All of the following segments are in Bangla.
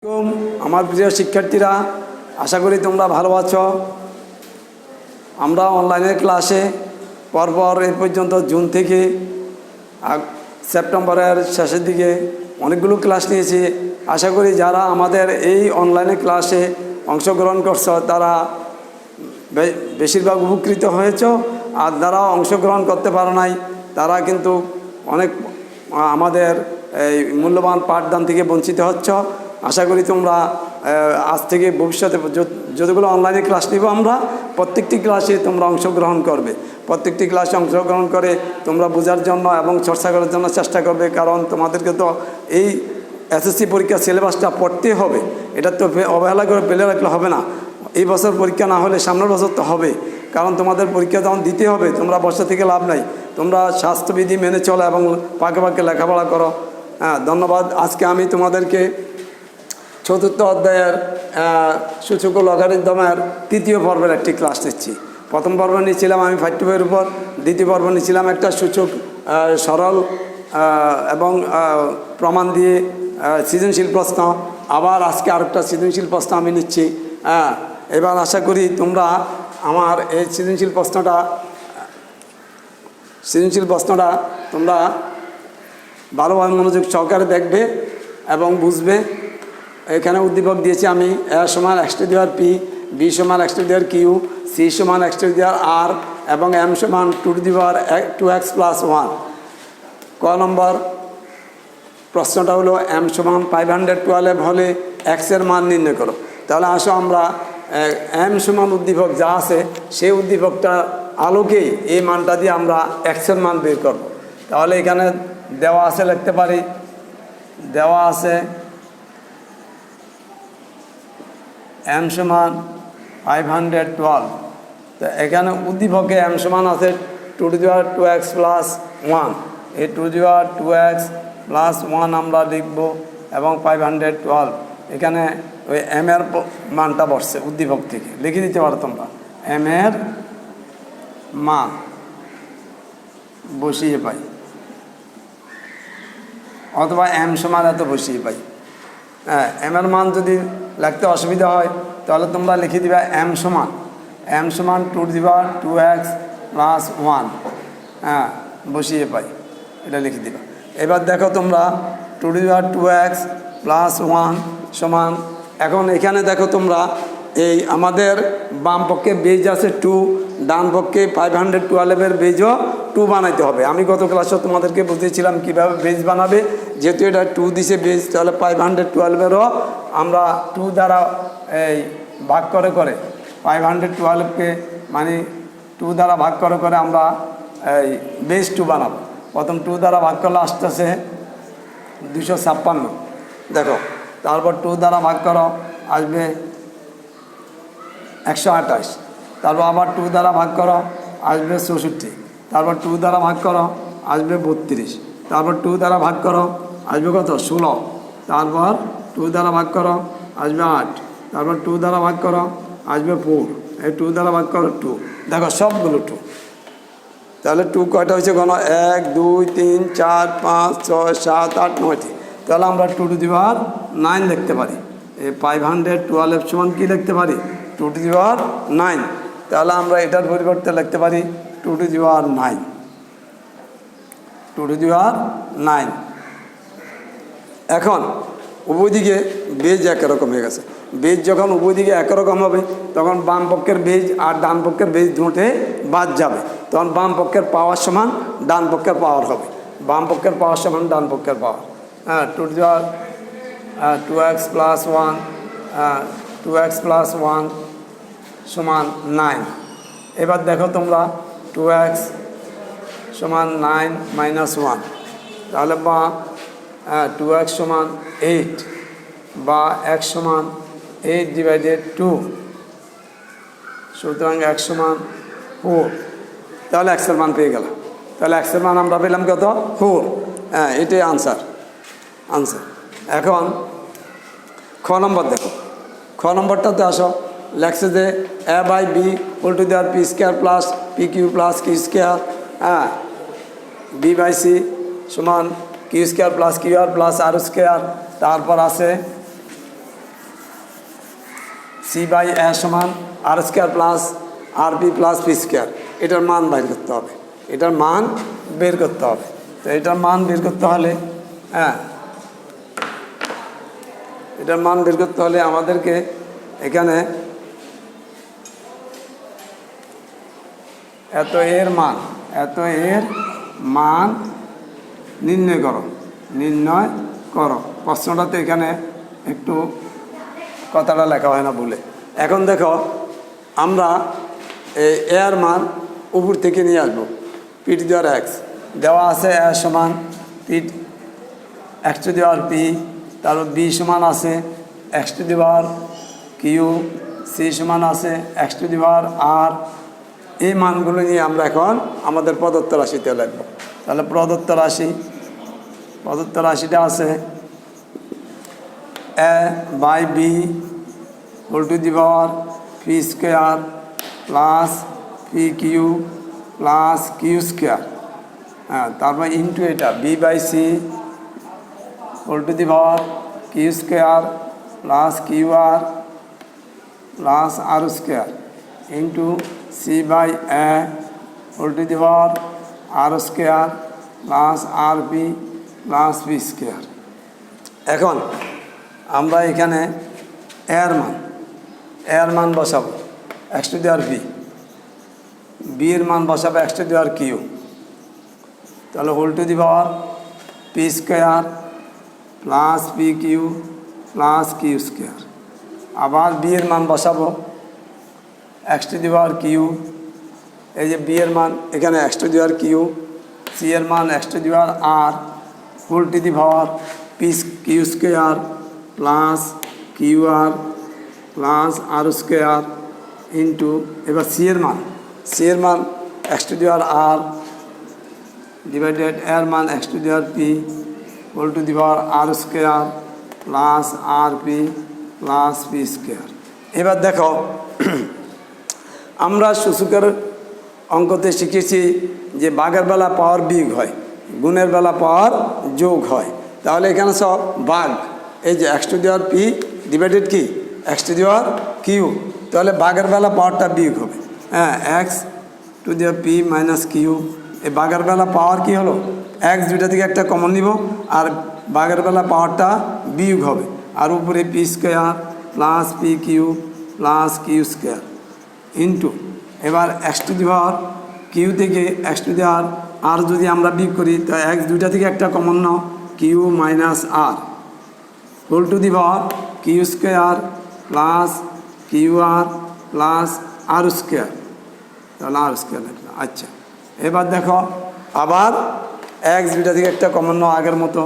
আমার প্রিয় শিক্ষার্থীরা, আশা করি তোমরা ভালো আছো। আমরা অনলাইনের ক্লাসে পরপর এই পর্যন্ত জুন থেকে সেপ্টেম্বরের শেষের দিকে অনেকগুলো ক্লাস নিয়েছি। আশা করি যারা আমাদের এই অনলাইনে ক্লাসে অংশগ্রহণ করছো তারা বেশিরভাগ উপকৃত হয়েছ, আর যারা অংশগ্রহণ করতে পারো নাই তারা কিন্তু অনেক আমাদের এই মূল্যবান পাঠদান থেকে বঞ্চিত হচ্ছ। আশা করি তোমরা আজ থেকে ভবিষ্যতে যতগুলো অনলাইনে ক্লাস নিব আমরা প্রত্যেকটি ক্লাসে তোমরা অংশগ্রহণ করবে। প্রত্যেকটি ক্লাসে অংশগ্রহণ করে তোমরা বোঝার জন্য এবং চর্চা করার জন্য চেষ্টা করবে, কারণ তোমাদেরকে তো এই এসএসসি পরীক্ষার সিলেবাসটা পড়তে হবে। এটা তো অবহেলা করে ফেলে রাখলে হবে না। এই বছর পরীক্ষা না হলে সামনের বছর তো হবে, কারণ তোমাদের পরীক্ষা যখন দিতে হবে তোমরা বসে থেকে লাভ নাই। তোমরা স্বাস্থ্যবিধি মেনে চলো এবং পাকে পাকে লেখাপড়া করো। ধন্যবাদ। আজকে আমি তোমাদেরকে চতুর্থ অধ্যায়ের সূচক ও লগারিদমের তৃতীয় পর্বের একটি ক্লাস নিচ্ছি। প্রথম পর্ব নিয়েছিলাম আমি ফাইট্যবের উপর, দ্বিতীয় পর্ব নিয়েছিলাম একটা সূচক সরল এবং প্রমাণ দিয়ে সৃজনশীল প্রশ্ন। আবার আজকে আরেকটা সৃজনশীল প্রশ্ন আমি নিচ্ছি। এবার আশা করি তোমরা আমার এই সৃজনশীল প্রশ্নটা তোমরা ভালোভাবে মনোযোগ সহকারে দেখবে এবং বুঝবে। এখানে উদ্দীপক দিয়েছি আমি এ সমান x two the power p, b সমান x two the power q, c সমান x two the power r এবং m সমান 2 two the power 2x plus 1। ক নম্বর প্রশ্নটা হলো m সমান 512 হলে x এর মান নির্ণয় করো। তাহলে আসো আমরা m সমান উদ্দীপক যা আছে সেই উদ্দীপকটা আলোকেই এই মানটা দিয়ে আমরা x এর মান বের করব। তাহলে এখানে দেওয়া আছে, লিখতে পারি, দেওয়া আছে m সমান 512। তো এখানে উদ্দীপকে m সমান আছে 2 two the power 2x plus 1। এই 2 two the power 2x plus 1 আমরা লিখব এবং 512 এখানে ওই m এর মানটা বসছে উদ্দীপক থেকে, লিখে দিতে পারো তোমরা। m এর মান বসিয়ে পাই, অথবা m সমান এত বসিয়ে পাই। m এর মান যদি লিখতে অসুবিধা হয় তাহলে তোমরা লিখে দিবা m সমান 2 two the power 2x plus 1। বসিয়ে পাই, এটা লিখে দিবা। এবার দেখো তোমরা 2 two the power 2x plus 1 সমান, এখন এখানে দেখো তোমরা এই আমাদের বাম পক্ষে বেজ আছে 2, ডান পক্ষে 512 বেজও 2 বানাইতে হবে। আমি গত ক্লাসে তোমাদেরকে বুঝিয়েছিলাম কীভাবে বেজ বানাবে। যেহেতু এটা 2 দিছে বেজ, তাহলে 512-এরও আমরা 2 দ্বারা এই ভাগ করে 512-কে মানে 2 দ্বারা ভাগ করে আমরা এই বেজ 2 বানাবো। প্রথম 2 দ্বারা ভাগ করলে আসতেছে 256। দেখো, তারপর 2 দ্বারা ভাগ করো আসবে 128। তারপর আবার 2 দ্বারা ভাগ করো আসবে 64। তারপর 2 দ্বারা ভাগ করো আসবে 32। তারপর 2 দ্বারা ভাগ করো আসবে কত? 16। তারপর 2 দ্বারা ভাগ করো আসবে 8। তারপর 2 দ্বারা ভাগ করো আসবে 4। এই 2 দ্বারা ভাগ করো 2। দেখো সবগুলো 2। তাহলে 2 কয়টা হয়েছে? গণ 1 2 3 4 5 6 7 8 9টি। তাহলে আমরা 2 টু দি পাওয়ার 9 লিখতে পারি। এই 512 সমান কি লিখতে পারি? 2 টু দি পাওয়ার 9। তাহলে আমরা এটার পরিবর্তে লিখতে পারি 2 two the power 9। 2 two the পাওয়ার 9। এখন উভয় দিকে বেজ একরকম হয়ে গেছে। বেজ যখন উভয় দিকে একরকম হবে তখন বাম পক্ষের বেজ আর ডান পক্ষের বেজ দুটো বাদ যাবে। তখন বাম পক্ষের পাওয়ার সমান ডান পক্ষের পাওয়ার হবে। বাম পক্ষের পাওয়ার সমান ডান পক্ষের পাওয়ার। 2 two the power 2x plus 1 2x plus 1 সমান 9। এবার দেখো তোমরা 2x সমান 9 মাইনাস 1। তাহলে বা 2x সমান 8 বা x সমান 8 ডিভাইডেড 2। সুতরাং x সমান 4। তাহলে x এর মান পেয়ে গেল। তাহলে x এর মান আমরা পেলাম কত? 4। এটাই আনসার। এখন খ নম্বর দেখো। খ নম্বরটাতে আসো, লেখছে যে a by b whole to the power p square plus pq plus q square, b by c সমান q square plus qr plus r square. তারপর আছে সি বাই এ সমান আর স্কোয়ার প্লাস আর পি প্লাস পি স্কোয়ার। এটার মান বের করতে হবে, এটার মান বের করতে হবে। তো এটার মান বের করতে হলে এটার মান বের করতে হলে আমাদেরকে এখানে এত এর মান নির্ণয় করো। প্রশ্নটাতে এখানে একটু কথাটা লেখা হয় না বলে। এখন দেখো আমরা এই এর মান উপর থেকে নিয়ে আসবো। P to the power X দেওয়া আছে, এ সমান P x to the power P, তারপর বি সমান আছে x to the power Q, C সমান আছে এক্স টু দি পাওয়ার আর। এই মানগুলো নিয়ে আমরা এখন আমাদের প্রদত্ত রাশিতে লিখব। তাহলে প্রদত্ত রাশিটা আছে a by b whole to the power P square plus P Q plus Q square, তারপর ইন্টু এটা b by c whole to the power q square plus Q R plus R square into c by a whole to the power R square plus R P plus P square. এখন আমরা এখানে এর মান বসাবো x to the power b এর মান বসাবো x to the power Q. তাহলে whole to the power P square plus P Q plus Q square. আবার বি এর মান বসাবো x to the power Q, এই যে বি এর মান এখানে X to the power Q, C এর মান X to the power R whole to the power P Q square plus Q R plus R square into এবার সি এর মান X to the power R divided এর মান X to the power P whole to the power R square plus R P plus P square. এবার দেখো আমরা সূচকের অঙ্কতে শিখেছি যে ভাগের বেলা পাওয়ার বিয়োগ হয়, গুণের বেলা পাওয়ার যোগ হয়। তাহলে এখানে সব ভাগ, এই যে x to the power p divided কি x to the power Q, তাহলে ভাগের বেলা পাওয়ারটা বিয়োগ হবে। X to the power p minus q, এই ভাগের বেলা পাওয়ার কি হলো এক্স, দুইটা থেকে একটা কমন নিব আর ভাগের বেলা পাওয়ারটা বিয়োগ হবে। আর উপরে p square plus P Q plus Q square into এবার x to the power q থেকে x to the power r যদি আমরা বিয়োগ করি তো এক্স দুইটা থেকে একটা কমন নাও q minus r whole to the power q square plus Q R plus R square, তাহলে আর স্কোয়ার লিখলাম। আচ্ছা এবার দেখো আবার এক্স দুইটা থেকে একটা কমন নাও আগের মতো,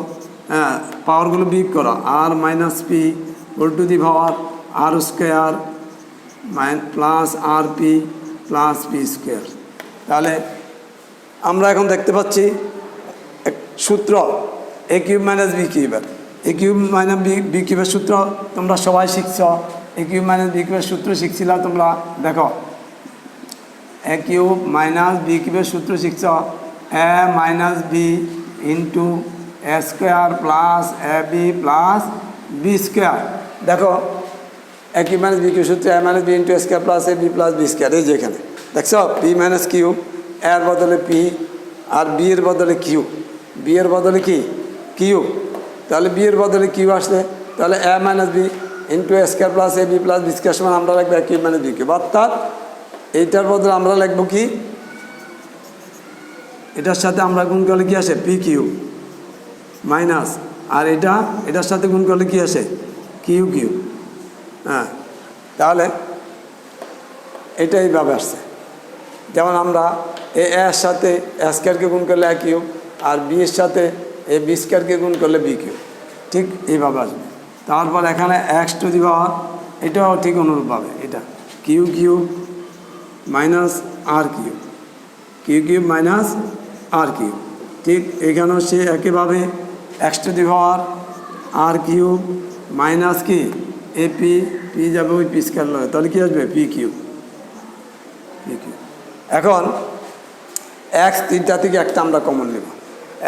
পাওয়ারগুলো বিয়োগ করো r minus p whole to the power R square plus R P plus P square. তাহলে আমরা এখন দেখতে পাচ্ছি সূত্র এ কিউব মাইনাস বি কিউবের, এ কিউব মাইনাস বি কিউবের সূত্র তোমরা সবাই শিখছ। এ কিউব মাইনাস বি কিউবের সূত্র শিখছিলাম তোমরা, দেখো এ কিউব মাইনাস বি কিউবের সূত্র শিখছ এ minus B into A square plus A B plus B square. দেখো এ কিউব মাইনাস বি কিউব সূত্র এ minus B into A square plus A B plus B square. এই যে এখানে দেখছো পি মাইনাস কিউ, এর বদলে পি আর বি এর বদলে কিউ, বি এর বদলে কি কিউ, তাহলে বি এর বদলে কিউ আসলে তাহলে এ minus B into A square plus A B plus B square সমান আমরা লিখবো এ কিউব মাইনাস বি কিউব। অর্থাৎ এইটার বদলে আমরা লিখবো কি, এটার সাথে আমরা গুণ করলে কি আসে পি কিউ মাইনাস আর এটার সাথে গুণ করলে কি আসে কিউ কিউ। তাহলে এটা এইভাবে আসছে, যেমন আমরা এর সাথে এ স্কোয়ারকে গুণ করলে এ কিউ আর বি এর সাথে এ বি স্কোয়ারকে গুণ করলে বি কিউ, ঠিক এইভাবে আসবে। তারপর এখানে এক্স টু দি পাওয়ার এটাও ঠিক অনুরূপভাবে, এটা Q Q minus R Q, Q Q minus R Q, ঠিক এখানেও সে একইভাবে X to the power R Q minus কি এ পি, পি যাবে ওই পি স্কোয়ার লয়, তাহলে কী আসবে পি কিউ। এখন এক্স তিনটা থেকে একটা আমরা কমন নেব,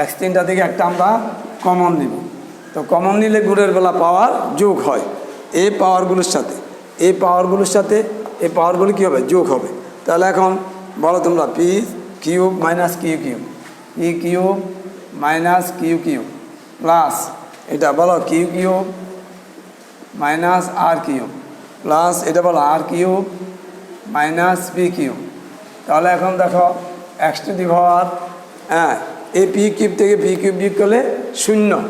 এক্স তিনটা থেকে একটা আমরা কমন নেব। তো কমন নিলে গুণের বেলা পাওয়ার যোগ হয় এই পাওয়ারগুলোর সাথে, এই পাওয়ারগুলোর সাথে এই পাওয়ারগুলো কী হবে, যোগ হবে। তাহলে এখন বলো তোমরা, P cube minus Q cube, P cube minus Q cube plus এটা বলো Q cube minus R cube plus এটা বলো R cube minus P cube. তাহলে এখন দেখো এক্স টু দি পাওয়ার, এই পি কিউব থেকে পি কিউব বিয়োগ করলে 0,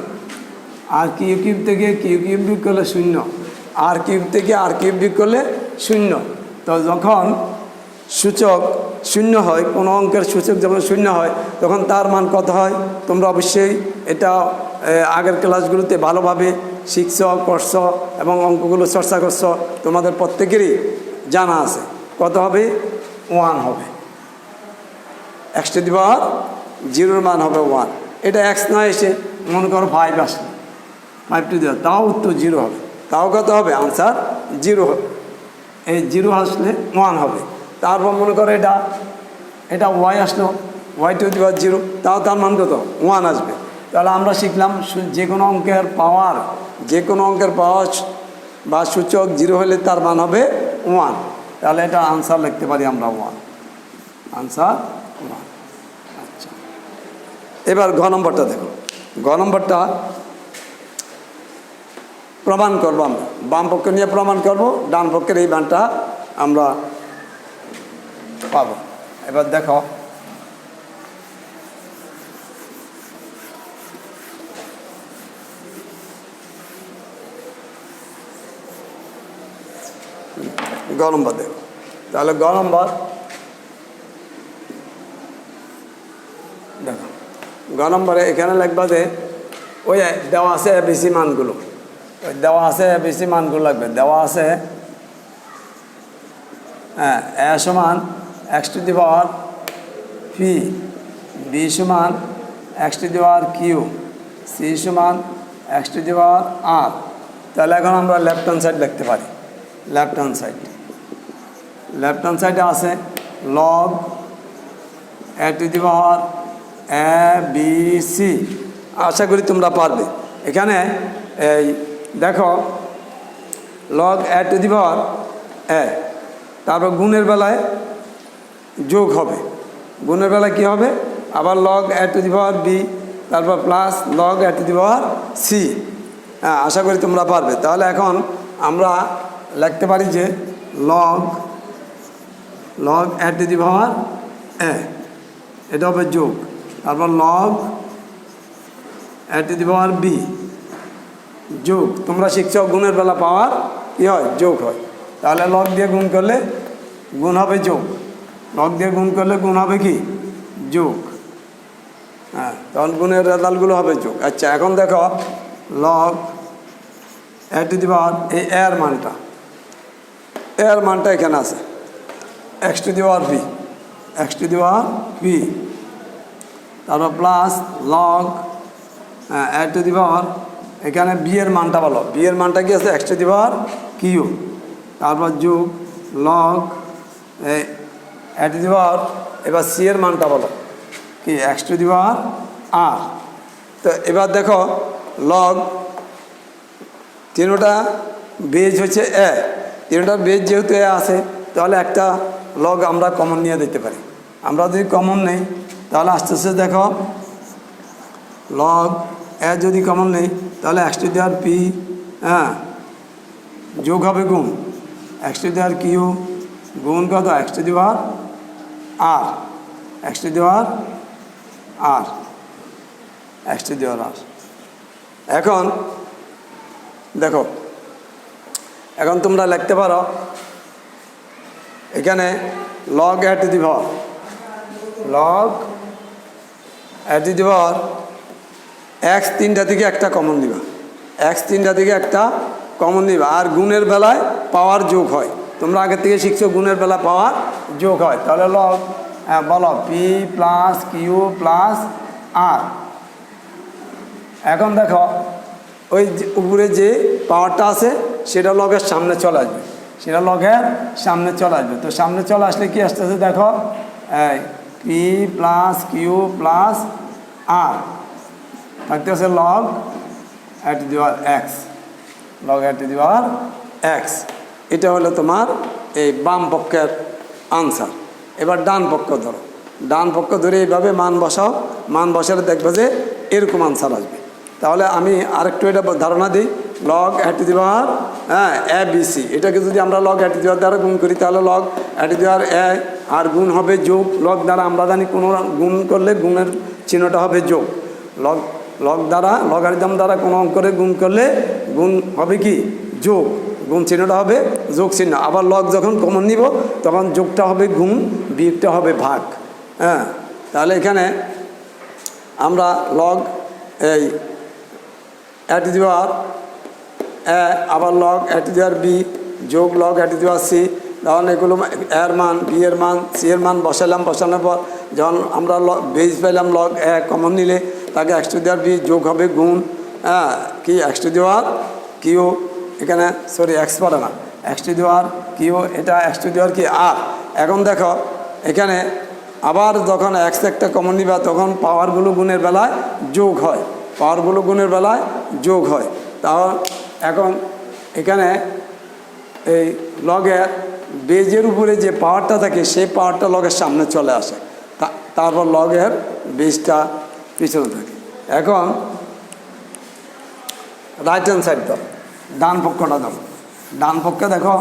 আর কিউ কিউব থেকে কিউ কিউব বিয়োগ করলে 0, আর কিউব থেকে আর কিউব বিয়োগ করলে 0। তো যখন সূচক 0 হয়, কোনো অঙ্কের সূচক যখন 0 হয় তখন তার মান কত হয়? তোমরা অবশ্যই এটা আগের ক্লাসগুলোতে ভালোভাবে শিখছ, করছ এবং অঙ্কগুলো চর্চা করছ, তোমাদের প্রত্যেকেরই জানা আছে। কত হবে? 1 হবে। এক্স টু দি পাওয়ার 0 মান হবে 1। এটা এক্স না এসে মনে করো 5 আসলে, 5 টু দি পাওয়ার, তাও উত্তর 0 হবে। তাও কত হবে? আনসার 0 হবে। এই 0 আসলে 1 হবে। তারপর মনে করো এটা ওয়াই আসলো, ওয়াই টু দি পাওয়ার 0, তাও তার মান কত? 1 আসবে। তাহলে আমরা শিখলাম যে কোনো অঙ্কের পাওয়ার বা সূচক 0 হলে তার মান হবে 1। তাহলে এটা আনসার লিখতে পারি আমরা 1, আনসার 1। আচ্ছা, এবার ঘ নম্বরটা দেখো। ঘ নম্বরটা প্রমাণ করবো আমরা, বাম পক্ষ নিয়ে প্রমাণ করব, ডান পক্ষের এই মানটা আমরা পাবো। এবার দেখো, গ নম্বর দেখো। তাহলে গ নম্বর দেখো, গ নম্বরে এখানে লিখবা যে ওই দেওয়া আছে এবিসি মানগুলো, ওই দেওয়া আছে এবিসি মানগুলো লাগবে। দেওয়া আছে এ সমান x to the power P, B সমান x to the power Q, C সমান এক্স টু দি পাওয়ার আর। তাহলে এখন আমরা লেফট হ্যান্ড সাইড লিখতে পারি। লেফট হ্যান্ড সাইডে আছে log A to the power A B c. আশা করি তোমরা পারবে। এখানে এই দেখো log A to the power এ, তারপর গুণের বেলায় যোগ হবে, গুণের বেলায় কী হবে? আবার log A to the power b, তারপর plus log A to the power c. আশা করি তোমরা পারবে। তাহলে এখন আমরা লিখতে পারি যে log A to the power এ, এটা হবে যোগ, তারপর log A to the power B যোগ। তোমরা শিখছ গুণের বেলা পাওয়ার কী হয়? যোগ হয়। তাহলে লগ দিয়ে গুণ করলে গুণ হবে যোগ, লগ দিয়ে গুণ করলে গুণ হবে কি? যোগ। তখন গুণের রেজাল্টগুলো হবে যোগ। আচ্ছা, এখন দেখো log A to the power এই এর মানটা এখানে আছে x to the power p, x to the power P, তারপর plus log A to the power এখানে বি এর মানটা বলো, বি এর মানটা কি আছে? X to the power Q, তারপর যোগ লগ এ টু দি পাওয়ার, এবার সি এর মানটা বলো কি? এক্স টু দি পাওয়ার আর। তো এবার দেখো লগ তিনোটা বেজ হচ্ছে এ, তিনোটার বেজ যেহেতু এ আছে, তাহলে একটা লগ আমরা কমন নিয়ে দিতে পারি। আমরা যদি কমন নেই তাহলে আস্তে আস্তে দেখো লগ এ যদি কমন নেই তাহলে x to the power p, যোগ হবে গুণ x to the power q, গুণ কত? X to the power r, x to the power r, x to the power r. এখন দেখো, এখন তোমরা লিখতে পারো এখানে log A to the power, log A to the power x তিনটা থেকে একটা কমন দিবা, এক্স তিনটা থেকে একটা কমন দিবা। আর গুণের বেলায় পাওয়ার যোগ হয়, তোমরা আগের থেকে শিখছো গুণের বেলা পাওয়ার যোগ হয়। তাহলে লগ বলো P plus q plus r. এখন দেখো ওই উপরে যে পাওয়ারটা আছে সেটা লগের সামনে চলে আসবে, সেটা লগের সামনে চলে আসবে। তো সামনে চলে আসলে কি আসতেছে দেখো, পি প্লাস কিউ প্লাস আর থাকতে আছে log A to the power x, log A to the power x. এটা হলো তোমার এই বাম পক্ষের আনসার। এবার ডান পক্ষ ধরো, ডান পক্ষ ধরে এইভাবে মান বসাও, মান বসালে দেখবে যে এরকম আনসার আসবে। তাহলে আমি আরেকটু এটা ধারণা দিই, log A to the power A B C, এটাকে যদি আমরা লগ এ টু দি পাওয়ার দ্বারা গুণ করি তাহলে log A to the power এ, আর গুণ হবে যোগ। লগ দ্বারা আমরা জানি কোনো গুণ করলে গুণের চিহ্নটা হবে যোগ। লগ লগ দ্বারা লগারিদম দ্বারা কোনো অঙ্করে গুণ করলে গুণ হবে কি যোগ, গুণ চিহ্নটা হবে যোগ চিহ্ন। আবার লগ যখন কমন নিব তখন যোগটা হবে গুণ, বিয়োগটা হবে ভাগ। হ্যাঁ, তাহলে এখানে আমরা লগ এই এ টু দি পাওয়ার এ, আবার log A to the power B যোগ log A to the power c, তখন এগুলো এর মান, বি এর মান, সি এর মান বসালাম। বসানোর পর যখন আমরা বেজ পেলাম লগ এ কমন নিলে তাকে X to the power B যোগ হবে গুণ কি x to the power Q, এখানে সরি এক্স পারে না, X to the power Q, এটা এক্স টু দি পাওয়ার কি আর। এখন দেখো এখানে আবার যখন এক্স একটা কমন নিবা তখন পাওয়ারগুলো গুণের বেলায় যোগ হয়, পাওয়ারগুলো গুণের বেলায় যোগ হয়। তাহলে এখন এখানে এই লগের বেজের উপরে যে পাওয়ারটা থাকে সেই পাওয়ারটা লগের সামনে চলে আসে, তারপর লগের বেজটা পিছনে থাকে। এখন রাইট হ্যান্ড সাইড দাও, ডান পক্ষটা দাও, ডান পক্ষে দেখো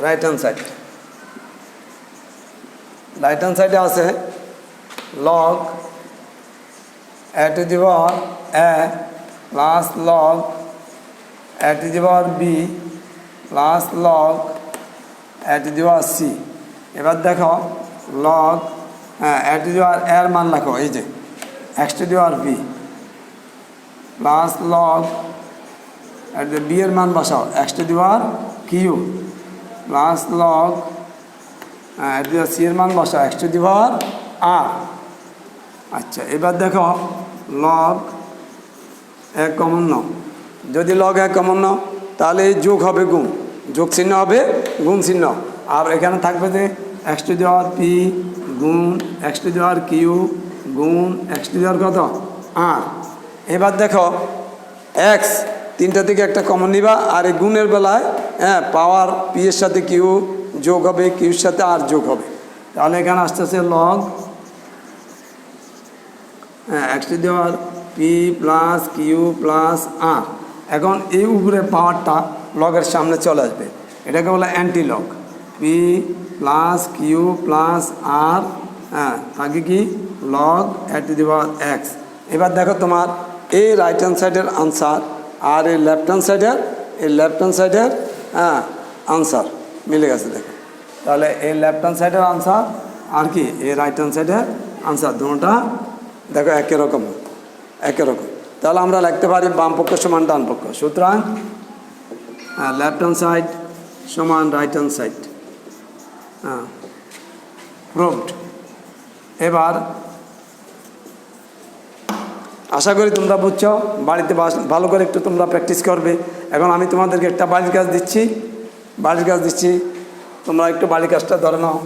right hand side, right hand সাইডে আছে log A to the power A plus log A to the power B plus log A to the power C. এবার দেখো লগ এ টু দি পাওয়ার এর মান রাখো, এই যে x to the power B plus log B এর মান বসাও X to the power Q plus log C এর মান বসাও এক্স টু দি পাওয়ার আর। আচ্ছা, এবার দেখো লগ এক কমন নাও, যদি লগ এক কমন নাও তাহলে এই যোগ হবে গুণ, যোগ চিহ্ন হবে গুণ চিহ্ন। আর এখানে থাকবে যে x to the power p গুণ x to the power q গুণ এক্স টু দি পাওয়ার কত আর। এবার দেখো এক্স তিনটা থেকে একটা কমন নিবা, আর এই গুণের বেলায় পাওয়ার পি এর সাথে কিউ যোগ হবে, কিউর সাথে আর যোগ হবে। তাহলে এখানে আসতেছে log x to the power p plus q plus r. এখন এই উপরে পাওয়ারটা লগের সামনে চলে আসবে, এটাকে বলে anti log, p plus q plus r থাকে কি log A to the power x. এবার দেখো তোমার এই রাইট হ্যান্ড সাইডের আনসার আর এই লেফট হ্যান্ড সাইডের আনসার মিলে গেছে। দেখো তাহলে এই লেফট হ্যান্ড সাইডের আনসার আর কি এই রাইট হ্যান্ড সাইডের আনসার দুটোটা দেখো একই রকম। তাহলে আমরা লিখতে পারি বাম পক্ষ সমান ডান পক্ষ, সুতরাং লেফট হ্যান্ড সাইড সমান রাইট হ্যান্ড সাইড প্রুভড। এবার আশা করি তোমরা বুঝছো, বাড়িতে ভালো করে একটু তোমরা প্র্যাকটিস করবে। এখন আমি তোমাদেরকে একটা বাড়ির কাজ দিচ্ছি, তোমরা একটু বাড়ির কাজটা ধরে নাও।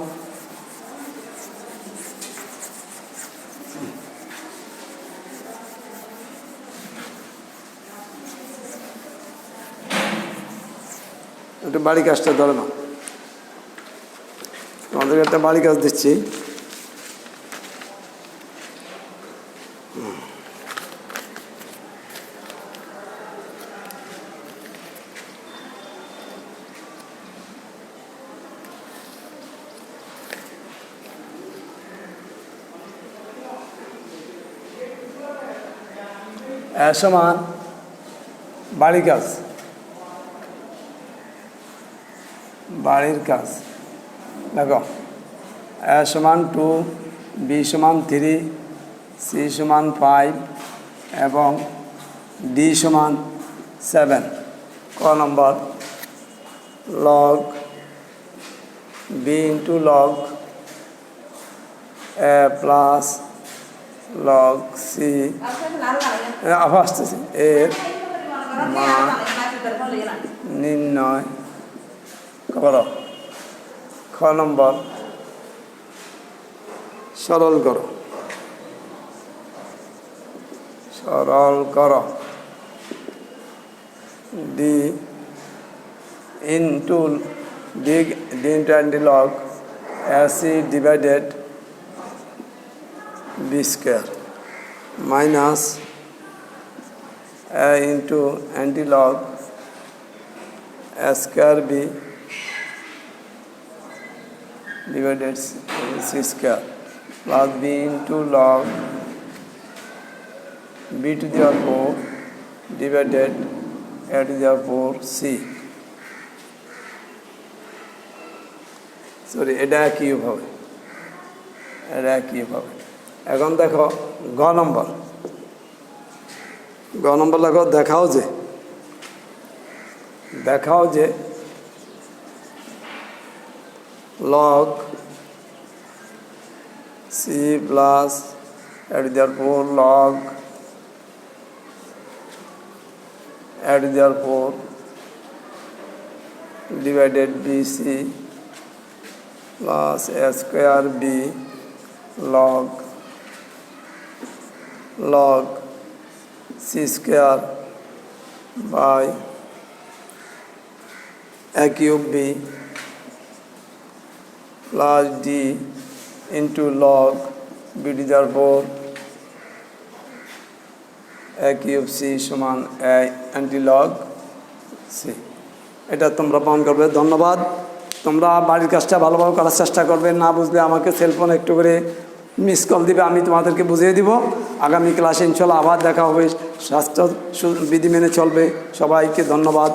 একটু বাড়ি কাজটা ধরে নাও, তোমাদেরকে একটা বাড়ি কাজ দিচ্ছি। সমান বাড়ির কাজ দেখো এ সমান 2, বি সমান 3, সি সমান 5 এবং ডি সমান 7। ক নম্বর লগ বি ইন্টু লগ এ প্লাস লগ সি আবার আসতেছি এর মান নির্ণয় করো। খ নম্বর সরল করো। d into antilog AC divided b square minus a into antilog a square b divided c square plus b into log b to the power 4 divided a to the power c. Sorry, এটা কিউব হবে, এটা কিউব হবে। এখন দেখো গ নম্বর দেখো, দেখাও যে log C plus at therefore log at therefore divided B C plus a square b log c square by a cube b plus d into log b to the power a cube c সমান a antilog c। এটা তোমরা প্রমাণ করবে। ধন্যবাদ। তোমরা বাড়ির কাজটা ভালোভাবে করার চেষ্টা করবে। না বুঝলে আমাকে সেলফোন একটু করে মিস কল দিবে, আমি তোমাদেরকে বুঝিয়ে দিব। আগামী ক্লাসে ইনশাল্লাহ আবার দেখা হবে। স্বাস্থ্য বিধি মেনে চলবে। সবাইকে ধন্যবাদ।